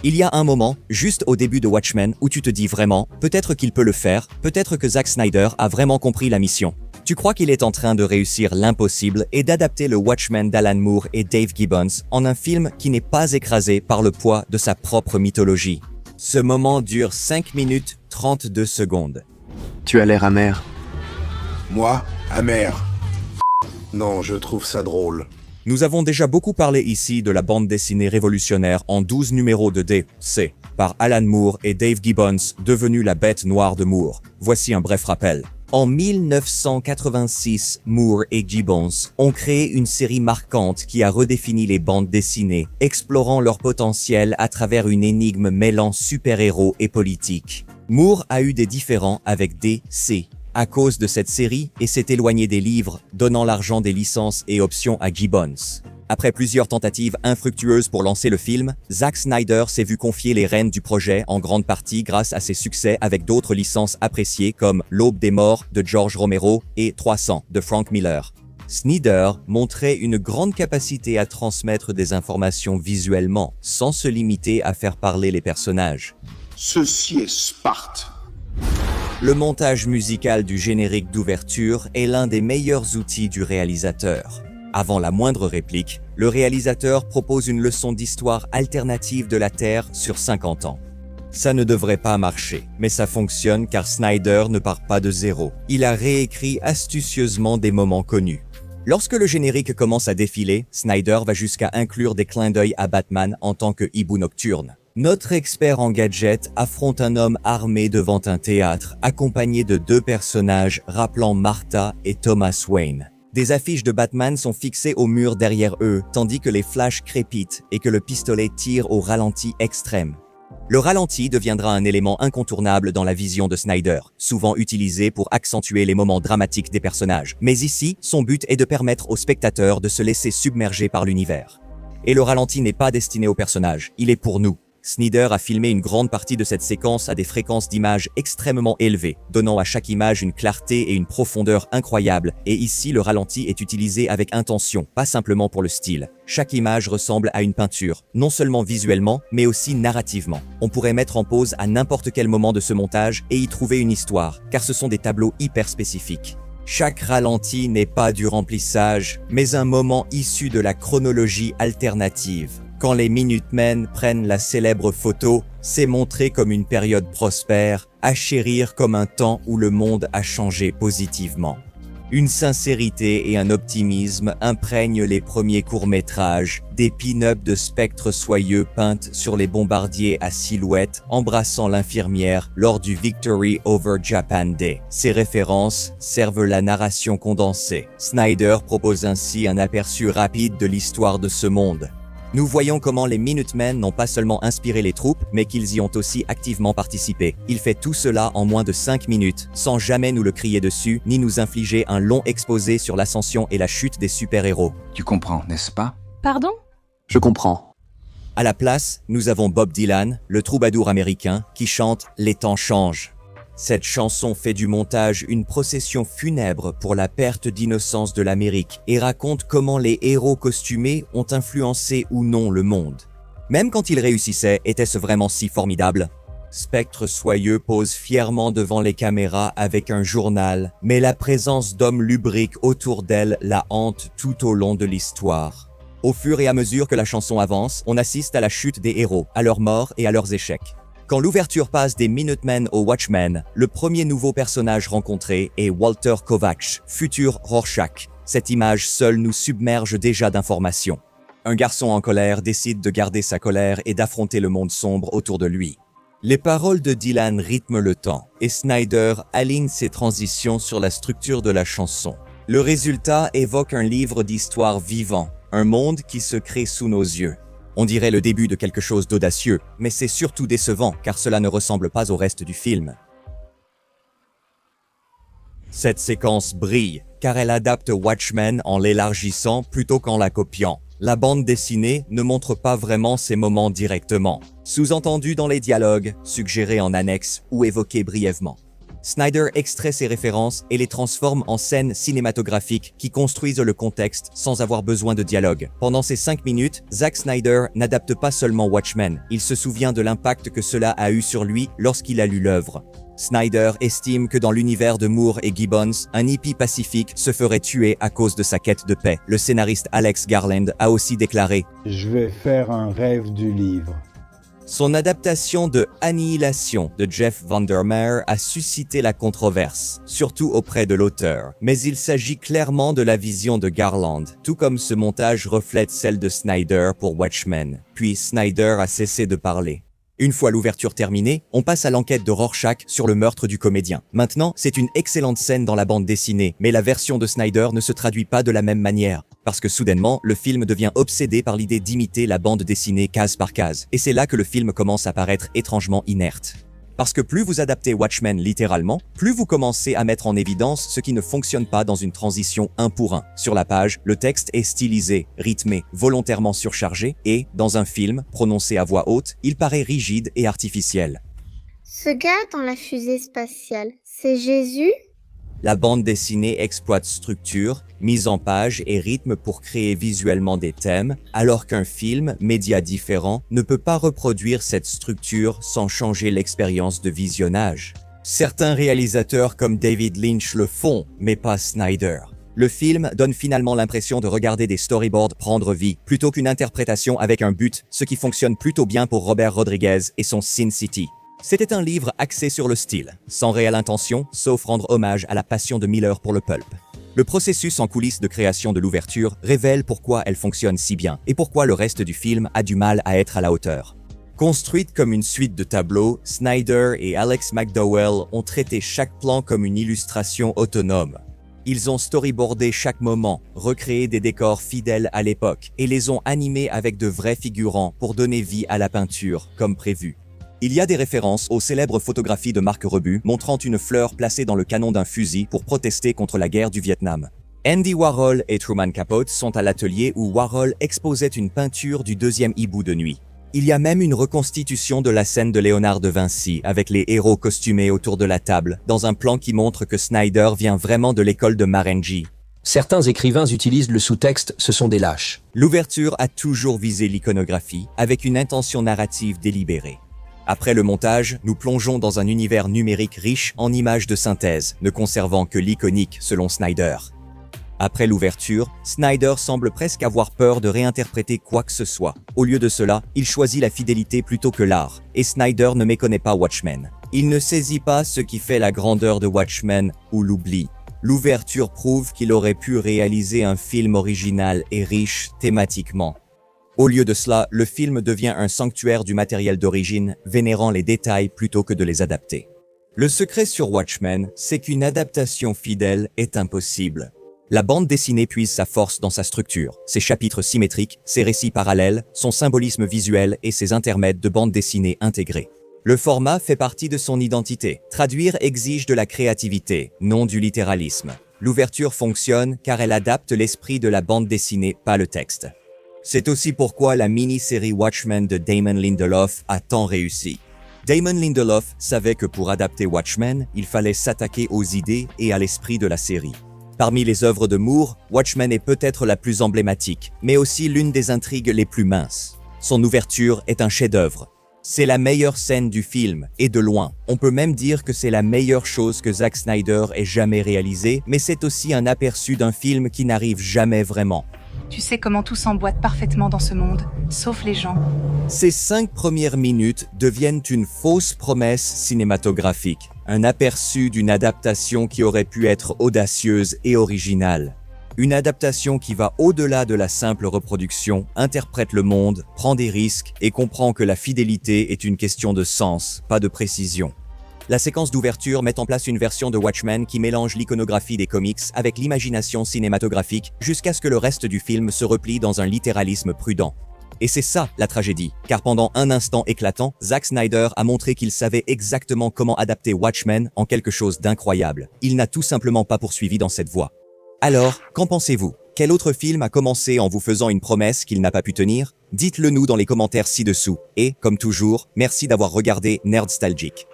Il y a un moment, juste au début de Watchmen, où tu te dis vraiment, peut-être qu'il peut le faire, peut-être que Zack Snyder a vraiment compris la mission. Tu crois qu'il est en train de réussir l'impossible et d'adapter le Watchmen d'Alan Moore et Dave Gibbons en un film qui n'est pas écrasé par le poids de sa propre mythologie. Ce moment dure 5 minutes 32 secondes. Tu as l'air amer. Moi, amer. Non, je trouve ça drôle. Nous avons déjà beaucoup parlé ici de la bande dessinée révolutionnaire en 12 numéros de DC, par Alan Moore et Dave Gibbons, devenue la bête noire de Moore. Voici un bref rappel. En 1986, Moore et Gibbons ont créé une série marquante qui a redéfini les bandes dessinées, explorant leur potentiel à travers une énigme mêlant super-héros et politique. Moore a eu des différends avec DC à cause de cette série et s'est éloigné des livres, donnant l'argent des licences et options à Gibbons. Après plusieurs tentatives infructueuses pour lancer le film, Zack Snyder s'est vu confier les rênes du projet en grande partie grâce à ses succès avec d'autres licences appréciées comme L'Aube des Morts de George Romero et 300 de Frank Miller. Snyder montrait une grande capacité à transmettre des informations visuellement, sans se limiter à faire parler les personnages. Ceci est Sparte. Le montage musical du générique d'ouverture est l'un des meilleurs outils du réalisateur. Avant la moindre réplique, le réalisateur propose une leçon d'histoire alternative de la Terre sur 50 ans. Ça ne devrait pas marcher, mais ça fonctionne car Snyder ne part pas de zéro. Il a réécrit astucieusement des moments connus. Lorsque le générique commence à défiler, Snyder va jusqu'à inclure des clins d'œil à Batman en tant que hibou nocturne. Notre expert en gadgets affronte un homme armé devant un théâtre, accompagné de 2 personnages rappelant Martha et Thomas Wayne. Des affiches de Batman sont fixées au mur derrière eux, tandis que les flashs crépitent et que le pistolet tire au ralenti extrême. Le ralenti deviendra un élément incontournable dans la vision de Snyder, souvent utilisé pour accentuer les moments dramatiques des personnages. Mais ici, son but est de permettre au spectateur de se laisser submerger par l'univers. Et le ralenti n'est pas destiné aux personnages, il est pour nous. Snyder a filmé une grande partie de cette séquence à des fréquences d'image extrêmement élevées, donnant à chaque image une clarté et une profondeur incroyables, et ici le ralenti est utilisé avec intention, pas simplement pour le style. Chaque image ressemble à une peinture, non seulement visuellement, mais aussi narrativement. On pourrait mettre en pause à n'importe quel moment de ce montage et y trouver une histoire, car ce sont des tableaux hyper spécifiques. Chaque ralenti n'est pas du remplissage, mais un moment issu de la chronologie alternative. Quand les Minutemen prennent la célèbre photo, c'est montré comme une période prospère, à chérir comme un temps où le monde a changé positivement. Une sincérité et un optimisme imprègnent les premiers courts-métrages, des pin-ups de spectres soyeux peintes sur les bombardiers à silhouette embrassant l'infirmière lors du Victory over Japan Day. Ces références servent la narration condensée. Snyder propose ainsi un aperçu rapide de l'histoire de ce monde. Nous voyons comment les Minutemen n'ont pas seulement inspiré les troupes, mais qu'ils y ont aussi activement participé. Il fait tout cela en moins de 5 minutes, sans jamais nous le crier dessus, ni nous infliger un long exposé sur l'ascension et la chute des super-héros. Tu comprends, n'est-ce pas? Pardon? Je comprends. À la place, nous avons Bob Dylan, le troubadour américain, qui chante « Les temps changent ». Cette chanson fait du montage une procession funèbre pour la perte d'innocence de l'Amérique et raconte comment les héros costumés ont influencé ou non le monde. Même quand ils réussissaient, était-ce vraiment si formidable? Spectre soyeux pose fièrement devant les caméras avec un journal, mais la présence d'hommes lubriques autour d'elle la hante tout au long de l'histoire. Au fur et à mesure que la chanson avance, on assiste à la chute des héros, à leur mort et à leurs échecs. Quand l'ouverture passe des Minutemen aux Watchmen, le premier nouveau personnage rencontré est Walter Kovacs, futur Rorschach. Cette image seule nous submerge déjà d'informations. Un garçon en colère décide de garder sa colère et d'affronter le monde sombre autour de lui. Les paroles de Dylan rythment le temps, et Snyder aligne ses transitions sur la structure de la chanson. Le résultat évoque un livre d'histoire vivant, un monde qui se crée sous nos yeux. On dirait le début de quelque chose d'audacieux, mais c'est surtout décevant car cela ne ressemble pas au reste du film. Cette séquence brille car elle adapte Watchmen en l'élargissant plutôt qu'en la copiant. La bande dessinée ne montre pas vraiment ces moments directement, sous-entendus dans les dialogues, suggérés en annexe ou évoqués brièvement. Snyder extrait ces références et les transforme en scènes cinématographiques qui construisent le contexte sans avoir besoin de dialogue. Pendant ces 5 minutes, Zack Snyder n'adapte pas seulement Watchmen, il se souvient de l'impact que cela a eu sur lui lorsqu'il a lu l'œuvre. Snyder estime que dans l'univers de Moore et Gibbons, un hippie pacifique se ferait tuer à cause de sa quête de paix. Le scénariste Alex Garland a aussi déclaré « Je vais faire un rêve du livre ». Son adaptation de Annihilation de Jeff Vandermeer a suscité la controverse, surtout auprès de l'auteur. Mais il s'agit clairement de la vision de Garland, tout comme ce montage reflète celle de Snyder pour Watchmen. Puis Snyder a cessé de parler. Une fois l'ouverture terminée, on passe à l'enquête de Rorschach sur le meurtre du comédien. Maintenant, c'est une excellente scène dans la bande dessinée, mais la version de Snyder ne se traduit pas de la même manière. Parce que soudainement, le film devient obsédé par l'idée d'imiter la bande dessinée case par case. Et c'est là que le film commence à paraître étrangement inerte. Parce que plus vous adaptez Watchmen littéralement, plus vous commencez à mettre en évidence ce qui ne fonctionne pas dans une transition 1 pour 1. Sur la page, le texte est stylisé, rythmé, volontairement surchargé et, dans un film, prononcé à voix haute, il paraît rigide et artificiel. Ce gars dans la fusée spatiale, c'est Jésus ? La bande dessinée exploite structure, mise en page et rythme pour créer visuellement des thèmes, alors qu'un film, média différent, ne peut pas reproduire cette structure sans changer l'expérience de visionnage. Certains réalisateurs comme David Lynch le font, mais pas Snyder. Le film donne finalement l'impression de regarder des storyboards prendre vie, plutôt qu'une interprétation avec un but, ce qui fonctionne plutôt bien pour Robert Rodriguez et son Sin City. C'était un livre axé sur le style, sans réelle intention, sauf rendre hommage à la passion de Miller pour le pulp. Le processus en coulisses de création de l'ouverture révèle pourquoi elle fonctionne si bien et pourquoi le reste du film a du mal à être à la hauteur. Construite comme une suite de tableaux, Snyder et Alex McDowell ont traité chaque plan comme une illustration autonome. Ils ont storyboardé chaque moment, recréé des décors fidèles à l'époque et les ont animés avec de vrais figurants pour donner vie à la peinture, comme prévu. Il y a des références aux célèbres photographies de Marc Rebu montrant une fleur placée dans le canon d'un fusil pour protester contre la guerre du Vietnam. Andy Warhol et Truman Capote sont à l'atelier où Warhol exposait une peinture du deuxième hibou de nuit. Il y a même une reconstitution de la scène de Léonard de Vinci avec les héros costumés autour de la table, dans un plan qui montre que Snyder vient vraiment de l'école de Marenghi. Certains écrivains utilisent le sous-texte, ce sont des lâches. L'ouverture a toujours visé l'iconographie avec une intention narrative délibérée. Après le montage, nous plongeons dans un univers numérique riche en images de synthèse, ne conservant que l'iconique selon Snyder. Après l'ouverture, Snyder semble presque avoir peur de réinterpréter quoi que ce soit. Au lieu de cela, il choisit la fidélité plutôt que l'art, et Snyder ne méconnaît pas Watchmen. Il ne saisit pas ce qui fait la grandeur de Watchmen ou l'oubli. L'ouverture prouve qu'il aurait pu réaliser un film original et riche thématiquement. Au lieu de cela, le film devient un sanctuaire du matériel d'origine, vénérant les détails plutôt que de les adapter. Le secret sur Watchmen, c'est qu'une adaptation fidèle est impossible. La bande dessinée puise sa force dans sa structure, ses chapitres symétriques, ses récits parallèles, son symbolisme visuel et ses intermèdes de bande dessinée intégrés. Le format fait partie de son identité. Traduire exige de la créativité, non du littéralisme. L'ouverture fonctionne car elle adapte l'esprit de la bande dessinée, pas le texte. C'est aussi pourquoi la mini-série Watchmen de Damon Lindelof a tant réussi. Damon Lindelof savait que pour adapter Watchmen, il fallait s'attaquer aux idées et à l'esprit de la série. Parmi les œuvres de Moore, Watchmen est peut-être la plus emblématique, mais aussi l'une des intrigues les plus minces. Son ouverture est un chef-d'œuvre. C'est la meilleure scène du film, et de loin. On peut même dire que c'est la meilleure chose que Zack Snyder ait jamais réalisée, mais c'est aussi un aperçu d'un film qui n'arrive jamais vraiment. Tu sais comment tout s'emboîte parfaitement dans ce monde, sauf les gens. Ces 5 premières minutes deviennent une fausse promesse cinématographique, un aperçu d'une adaptation qui aurait pu être audacieuse et originale. Une adaptation qui va au-delà de la simple reproduction, interprète le monde, prend des risques et comprend que la fidélité est une question de sens, pas de précision. La séquence d'ouverture met en place une version de Watchmen qui mélange l'iconographie des comics avec l'imagination cinématographique jusqu'à ce que le reste du film se replie dans un littéralisme prudent. Et c'est ça la tragédie, car pendant un instant éclatant, Zack Snyder a montré qu'il savait exactement comment adapter Watchmen en quelque chose d'incroyable. Il n'a tout simplement pas poursuivi dans cette voie. Alors, qu'en pensez-vous? Quel autre film a commencé en vous faisant une promesse qu'il n'a pas pu tenir? Dites-le nous dans les commentaires ci-dessous. Et, comme toujours, merci d'avoir regardé Nerdstalgic.